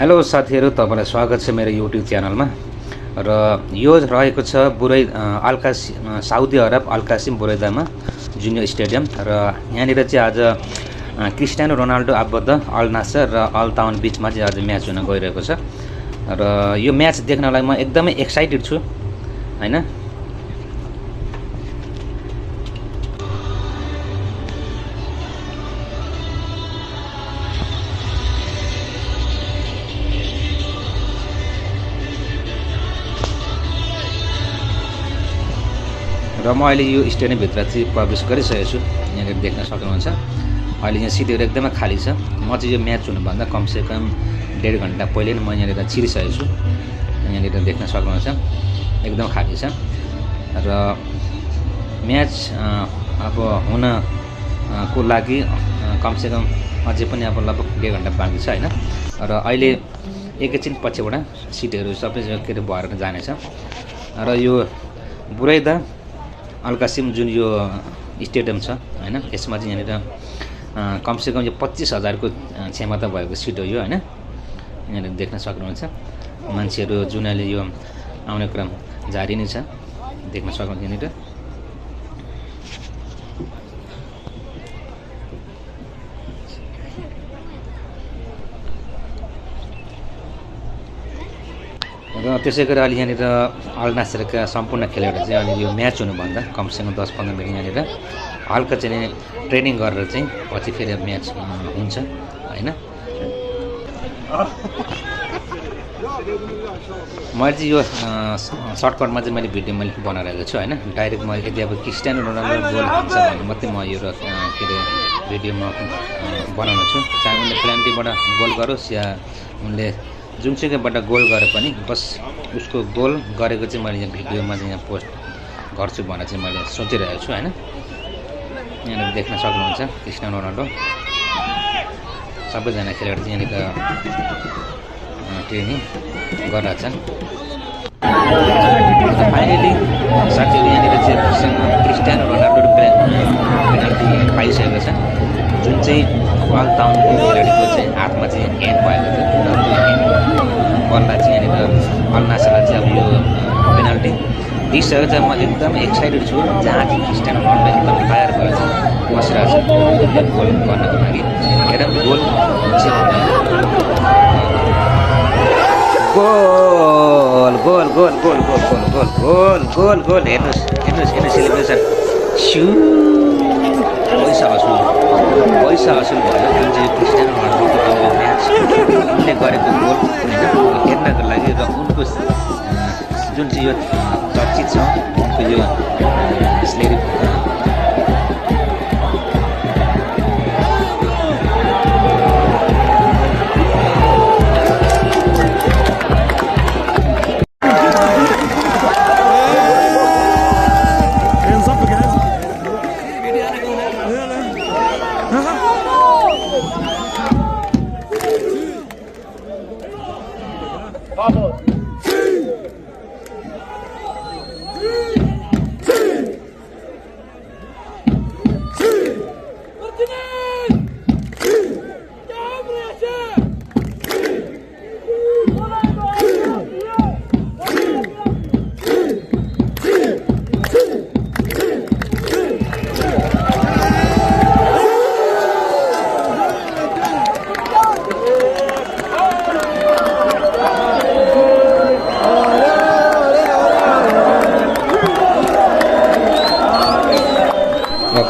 Hello साथीहरु, तपाईलाई स्वागत छ मेरो YouTube च्यानलमा। र यो रहेको छ साउदी अरब अल कासिम बुरैदामा जुनियर स्टेडियम। र यहाँनिर चाहिँ आज क्रिस्टियानो रोनाल्डो आबद्ध अल नासर र अल ताउन बीचमा चाहिँ आज म्याच हुन गइरहेको छ। र यो म्याच देख्नलाई म एकदमै एक्साइटेड छु हैन। र म अहिले यो स्टेडियम भित्र चाहिँ प्रवेश गरिसकेको छु। यहाँनिर देख्न सक्नुहुन्छ अहिले यहाँ सिटहरु एकदमै खाली छ। म चाहिँ यो म्याच हुनुभन्दा कमसेकम 1.5 घण्टा पहिले नै म यहाँनिर छिरिसकेको छु। यहाँनिर देख्न सक्नुहुन्छ एकदम खाली छ। र म्याच अब हुन को लागि कमसेकम अझै पनि अब लगभग 1.5 घण्टा बाँकी छ हैन। र अहिले एकैछिन पछिबाट सिटहरु सबै के भएर जानेछ। र यो बुरैदा अल कासिम जुन यो स्टेडियम छ हैन, यसमा चाहिँ यहाँनिर कमसेकम यो 25,000 को क्षमता भएको सिट हो यो हैन। यहाँनिर देख्न सक्नुहुन्छ मान्छेहरु जुन अहिले यो आउने क्रम जारी नै छ, देख्न सक्नुहुन्छ यहाँनिर। र त्यसैगरी अहिले यहाँनिर अल नासरका सम्पूर्ण खेलाडीहरु चाहिँ अहिले यो म्याच हुनुभन्दा कमसेकम 10-15 मिनेट यहाँनिर हल्का चाहिँ ट्रेनिङ गरेर चाहिँ पछि फेरि म्याच हुन्छ हैन। मैले चाहिँ यो सर्टकटमा चाहिँ मैले भिडियो बनाइरहेको छु हैन। डाइरेक्ट मैले यदि अब क्रिस्टियानो रोनाल्डो गोल हान्छ भने मात्रै म यो भिडियोमा बनाउनु छु। चाहे उनले प्लेन्टीबाट गोल गरोस् या उनले जुनसुकैबाट गोल गरे पनि बस उसको गोल गरेको चाहिँ मैले यहाँ भिडियोमा चाहिँ यहाँ पोस्ट गर्छु भनेर चाहिँ मैले सोचिरहेको छु हैन। यहाँनिर देख्न सक्नुहुन्छ क्रिस्टियानो रोनाल्डो सबैजना खेलाडी चाहिँ यहाँनिर ट्रेनिङ गरिरहेछन्। फाइनली साथीहरु यहाँनिर चाहिँ क्रिस्टियानो रोनाल्डो पेनल्टी पाइसकेको छ, जुन चाहिँ अल ताउनको खेलाडीको चाहिँ हातमा चाहिँ ह्यान्ड भएको थियो। बललाई चाहिँ यहाँनिर अल नासरलाई चाहिँ अब यो पेनल्टी दिइसकेको छ। म एकदम एक्साइटेड छु जहाँ चाहिँ क्रिस्टियानो रोनाल्डो एकदम फायर भएर चाहिँ बसिरहेको छ गोल गर्नको लागि। हेरौँ गोल हुन्छ goal goal goal goal goal goal goal goal goal goal हेर्नुहोस् हेर्नुहोस् हेर्नुहोस् सेलिब्रेसन स्यु पैसा असुल भयो जुन चाहिँ क्रिस्टियानो रोनाल्डोको म्याच उनले गरेको गोल हेर्नको लागि र उनको जुन चाहिँ यो चर्चित छ उनको यो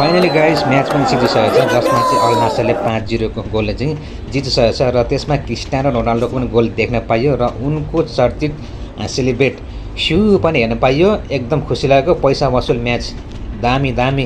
फाइनली गाइस म्याच पनि जितिसकेको छ, जसमा चाहिँ अल नासरले 5-0 को गोलले चाहिँ जितिसकेको छ। र त्यसमा क्रिस्टियानो रोनाल्डोको पनि गोल देख्न पाइयो र उनको चर्चित सेलिब्रेट स्यु पनि हेर्न पाइयो। एकदम खुसी लागेको, पैसा वसुल म्याच, दामी दामी।